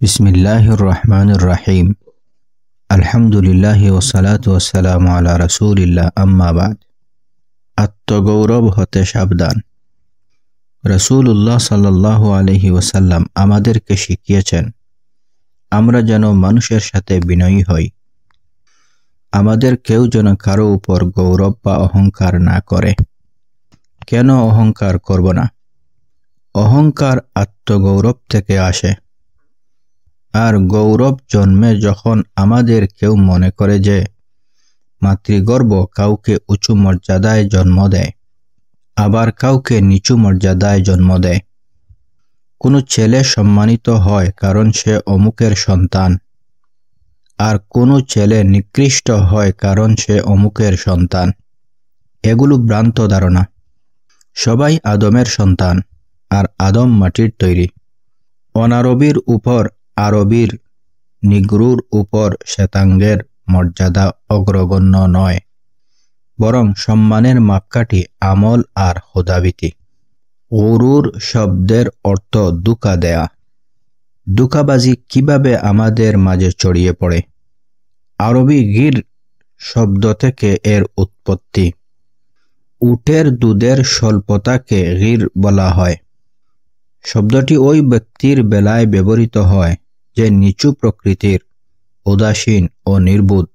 বিসমিল্লাহির রহমানির রহিম। আলহামদুলিল্লাহ ওয়াসসালাতু ওয়াসসালামু আলা রাসূলিল্লাহ, আম্মা বাদ। আত্মগৌরব হতে সাবধান। রাসূলুল্লাহ সাল্লাল্লাহু আলাইহি ওয়াসাল্লাম আমাদেরকে শিখিয়েছেন আমরা যেন মানুষের সাথে বিনয়ী হই। আমাদের কেউ যেন কারো উপর গৌরব বা অহংকার না করে। কেন অহংকার করব না? অহংকার আত্মগৌরব থেকে আসে। আর গৌরব জন্মে যখন আমাদের কেউ মনে করে যে মাতৃগর্ভ কাউকে উঁচু মর্যাদায় জন্ম দেয়, আবার কাউকে নিচু মর্যাদায় জন্ম দেয়। কোনো ছেলে সম্মানিত হয় কারণ সে অমুকের সন্তান, আর কোনো ছেলে নিকৃষ্ট হয় কারণ সে অমুকের সন্তান। এগুলো ভ্রান্ত ধারণা। সবাই আদমের সন্তান, আর আদম মাটির তৈরি। অনারবীর উপর আরবীর, নিগ্রুর উপর শ্বেতাঙ্গের মর্যাদা অগ্রগণ্য নয়, বরং সম্মানের মাপকাঠি আমল আর খোদাভীতি। গুরুর শব্দের অর্থ ধোঁকা দেয়া। ধোঁকাবাজি কিভাবে আমাদের মাঝে ছড়িয়ে পড়ে? আরবি গির শব্দ থেকে এর উৎপত্তি। উটের দুধের স্বল্পতাকে গির বলা হয়। শব্দটি ওই ব্যক্তির বেলায় ব্যবহৃত হয় যে নিচু প্রকৃতির, উদাসীন ও নির্বোধ,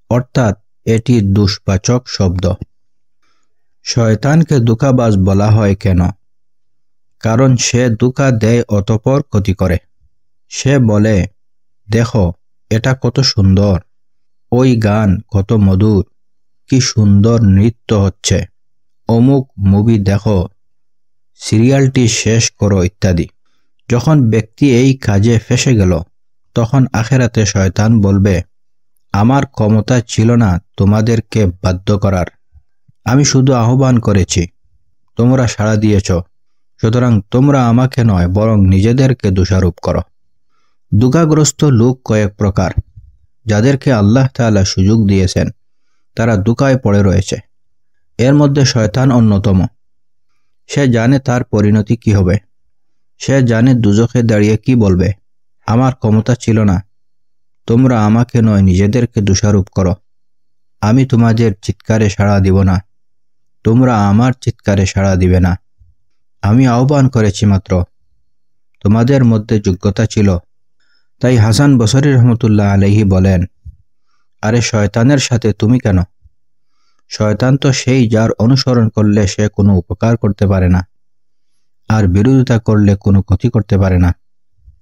অর্থাৎ এটি দুষ্পাচক শব্দ। শয়তানকে ধোঁকাবাজ বলা হয় কেন? কারণ সে ধোঁকা দেয় অতঃপর ক্ষতি করে। সে বলে, দেখো এটা কত সুন্দর, ওই গান কত মধুর, কি সুন্দর নৃত্য হচ্ছে, অমুক মুভি দেখো, সিরিয়ালটি শেষ করো ইত্যাদি। যখন ব্যক্তি এই কাজে ফেঁসে গেল, তখন আখেরাতে শয়তান বলবে, আমার ক্ষমতা ছিল না তোমাদেরকে বাধ্য করার, আমি শুধু আহ্বান করেছি, তোমরা সাড়া দিয়েছ, সুতরাং তোমরা আমাকে নয় বরং নিজেদেরকে দোষারোপ করো। ধোঁকাগ্রস্ত লোক কয়েক প্রকার। যাদেরকে আল্লাহ তাআলা সুযোগ দিয়েছেন তারা ধোঁকায় পড়ে রয়েছে। এর মধ্যে শয়তান অন্যতম। সে জানে তার পরিণতি কি হবে। সে জানে দুজখে দাঁড়িয়ে কি বলবে, আমার ক্ষমতা ছিল না, তোমরা আমাকে নয় নিজেদেরকে দোষারোপ করো, আমি তোমাদের চিৎকারে সাড়া দিব না, তোমরা আমার চিৎকারে সাড়া দিবে না, আমি আহ্বান করেছি মাত্র, তোমাদের মধ্যে যোগ্যতা ছিল। তাই হাসান বসরি রহমতুল্লাহ আলাইহি বলেন, আরে শয়তানের সাথে তুমি কেন? শয়তান তো সেই যার অনুসরণ করলে সে কোনো উপকার করতে পারে না, আর বিরোধিতা করলে কোনো ক্ষতি করতে পারে না।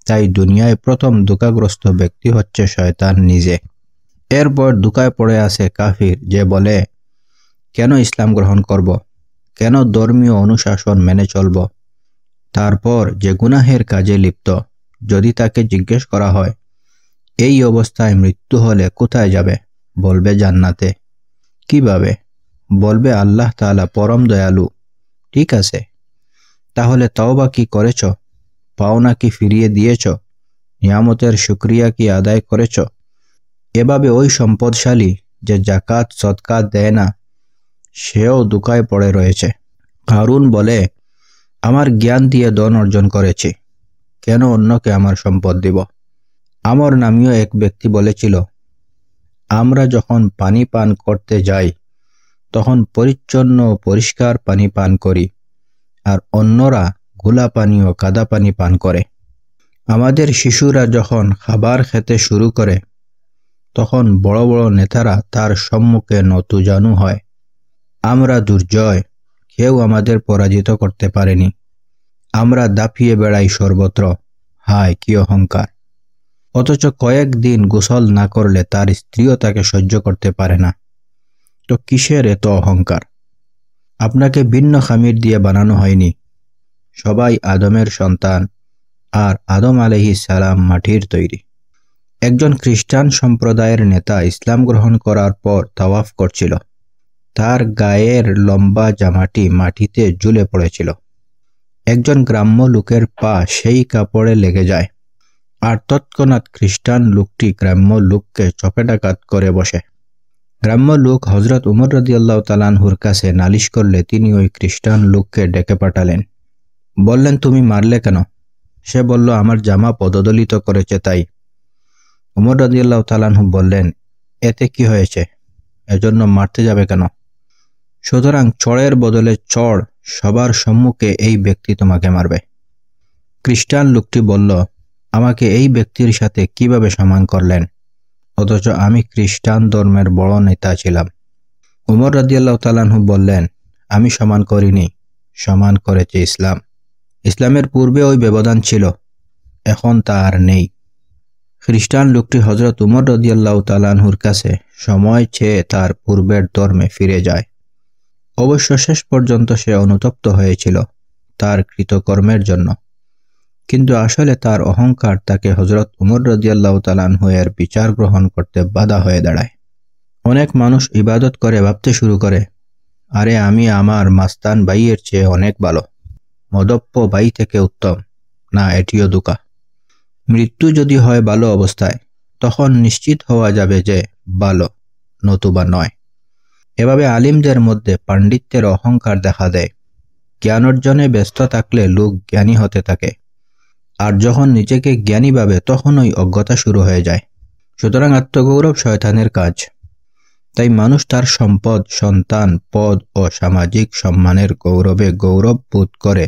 তাই দুনিয়ায় প্রথম ধোঁকাগ্রস্ত ব্যক্তি হচ্ছে শয়তান নিজে। এরপর ধোঁকায় পড়ে আছে কাফির, যে বলে, কেন ইসলাম গ্রহণ করব, কেন ধর্মীয় অনুশাসন মেনে চলব। তারপর যে গুনাহের কাজে লিপ্ত, যদি তাকে জিজ্ঞেস করা হয় এই অবস্থায় মৃত্যু হলে কোথায় যাবে, বলবে জান্নাতে। কিভাবে? বলবে আল্লাহ তাআলা পরম দয়ালু। ঠিক আছে, তাহলে তওবা কি করেছ? পাওনা কি ফিরিয়ে দিয়েছ? নিয়ামতের শুকরিয়া কি আদায় করেছ? এভাবে ওই সম্পদশালী যে জাকাত সদকা দেয় না, সেও ধোঁকায় পড়ে রয়েছে। কারুন বলে, আমার জ্ঞান দিয়ে ধন অর্জন করেছি, কেন অন্যকে আমার সম্পদ দিব? আমর নামীয় এক ব্যক্তি বলেছিল, আমরা যখন পানি পান করতে যাই তখন পরিচ্ছন্ন ও পরিষ্কার পানি পান করি, আর অন্যরা ঘোলা পানি ও কাদা পানি পান করে। আমাদের শিশুরা যখন খাবার খেতে শুরু করে তখন বড় বড় নেতারা তার সম্মুখে নতজানু হয়। আমরা দুর্জয়, কেউ আমাদের পরাজিত করতে পারেনি, আমরা দাপিয়ে বেড়াই সর্বত্র, হায় কি অহংকার। অথচ কয়েকদিন গোসল না করলে তার স্ত্রীও তাকে সহ্য করতে পারে না। তো কিসের এত অহংকার? আপনাকে ভিন্ন খামির দিয়ে বানানো হয়নি। সবাই আদমের সন্তান, আর আদম আলাইহিস সালাম মাটির তৈরি। একজন খ্রিস্টান সম্প্রদায়ের নেতা ইসলাম গ্রহণ করার পর তাওয়াফ করছিল। তার গায়ের লম্বা জামাটি মাটিতে ঝুলে পড়েছিল। একজন গ্রাম্য লোকের পা সেই কাপড়ে লেগে যায়, আর তৎক্ষণাৎ খ্রিস্টান লোকটি গ্রাম্য লোককে চপেটাঘাত করে বসে। গ্রাম্য লোক হযরত উমর রাদিয়াল্লাহু তাআলা আনহুর কাছে নালিশ করলে তিনি ওই খ্রিস্টান লোককে ডেকে পাঠালেন। বললেন, তুমি মারলে কেন? সে বলল, আমার জামা পদদলিত করেছে তাই। উমর রাদিয়াল্লাহু তাআলা আনহু বললেন, এতে কি হয়েছে? এজন্য মারতে যাবে কেন? সুতরাং চড়ের বদলে চড় সবার সম্মুখে এই ব্যক্তি তোমাকে মারবে। খ্রিস্টান লোকটি বলল, আমাকে এই ব্যক্তির সাথে কিভাবে সমান করলেন, অথচ আমি খ্রিস্টান ধর্মের বড় নেতা ছিলাম। উমর রাদিয়াল্লাহু তাআলা আনহু বললেন, আমি সমান করিনি, সমান করেছে ইসলাম। ইসলামের পূর্বে ওই ব্যবধান ছিল, এখন তা আর নেই। খ্রিস্টান লোকটি হযরত উমর রাদিয়াল্লাহু তাআলা আনহুর কাছে সময় চেয়ে তার পূর্বের ধর্মে ফিরে যায়। অবশ্য শেষ পর্যন্ত সে অনুতপ্ত হয়েছিল তার কৃতকর্মের জন্য, কিন্তু আসলে তার অহংকার তাকে হযরত উমর রাদিয়াল্লাহু তাআলা আনহু এর বিচার গ্রহণ করতে বাধা হয়ে দাঁড়ায়। অনেক মানুষ ইবাদত করে ভাবতে শুরু করে, আরে আমি আমার মাস্তান ভাইয়ের চেয়ে অনেক ভালো, মদপ্য ভাই থেকে উত্তম। না, এটিও ধোঁকা। মৃত্যু যদি হয় ভালো অবস্থায়, তখন নিশ্চিত হওয়া যাবে যে ভালো, নতুবা নয়। এভাবে আলিমদের মধ্যে পাণ্ডিত্যের অহংকার দেখা দেয়। জ্ঞান অর্জনে ব্যস্ত থাকলে লোক জ্ঞানী হতে থাকে, আর যখন নিজেকে জ্ঞানী ভাবে তখনই অজ্ঞতা শুরু হয়ে যায়। সুতরাং আত্মগৌরব শয়তানের কাজ। তাই মানুষ তার সম্পদ, সন্তান, পদ ও সামাজিক সম্মানের গৌরবে গৌরব বোধ করে,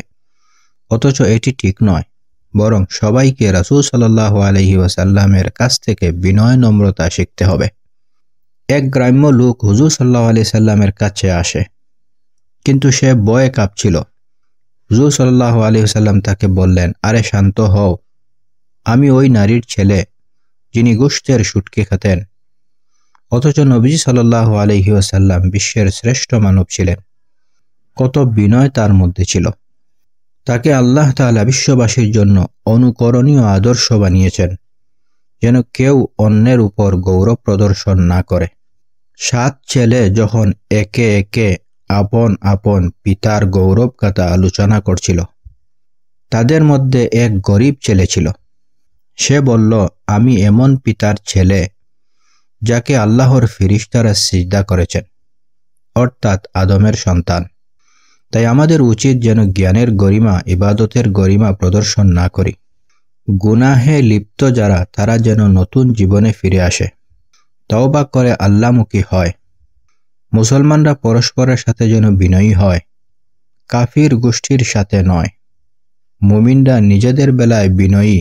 অথচ এটি ঠিক নয়। বরং সবাইকে রাসূল সাল্লাল্লাহু আলাইহি ওয়াসাল্লামের কাছ থেকে বিনয় নম্রতা শিখতে হবে। এক গ্রাম্য লোক হুজুর সাল্লাল্লাহু আলাইহি সাল্লামের কাছে আসে, কিন্তু সে ভয়ে কাঁপছিল। হুজুর সাল্লাল্লাহু আলাইহি ওয়াসাল্লাম তাকে বললেন, আরে শান্ত হও, আমি ওই নারীর ছেলে যিনি গোশতের শুটকি খেতেন। অথচ নবীজি সাল্লাল্লাহু আলাইহি ওয়াসাল্লাম বিশ্বের শ্রেষ্ঠ মানব ছিলেন। কত বিনয় তার মধ্যে ছিল। তাকে আল্লাহ তাআলা বিশ্ববাসীর জন্য অনুকরণীয় আদর্শ বানিয়েছেন, যেন কেউ অন্যের উপর গৌরব প্রদর্শন না করে। 7 ছেলে যখন একে একে আপন আপন পিতার গৌরব গাথা আলোচনা করছিল, তাদের মধ্যে এক গরিব ছেলে ছিল। সে বলল, আমি এমন পিতার ছেলে যাকে আল্লাহর ফেরেশতারা সিজদা করেছেন, অর্থাৎ আদমের সন্তান। তাই আমাদের উচিত যেন জ্ঞানের গরিমা, ইবাদতের গরিমা প্রদর্শন না করি। গুনাহে লিপ্ত যারা, তারা যেন নতুন জীবনে ফিরে আসে, তওবা করে আল্লাহমুখী হয়। মুসলমানরা পরস্পরের সাথে যেন বিনয়ী হয়, কাফির গোষ্ঠীর সাথে নয়। মুমিনরা নিজেদের বেলায় বিনয়ী,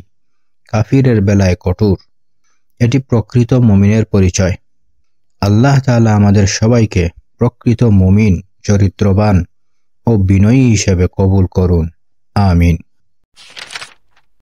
কাফিরের বেলায় কঠোর। এটি প্রকৃত মুমিনের পরিচয়। আল্লাহ তাআলা আমাদের সবাইকে প্রকৃত মুমিন, চরিত্রবান ও বিনয়ী হিসেবে কবুল করুন। আমিন।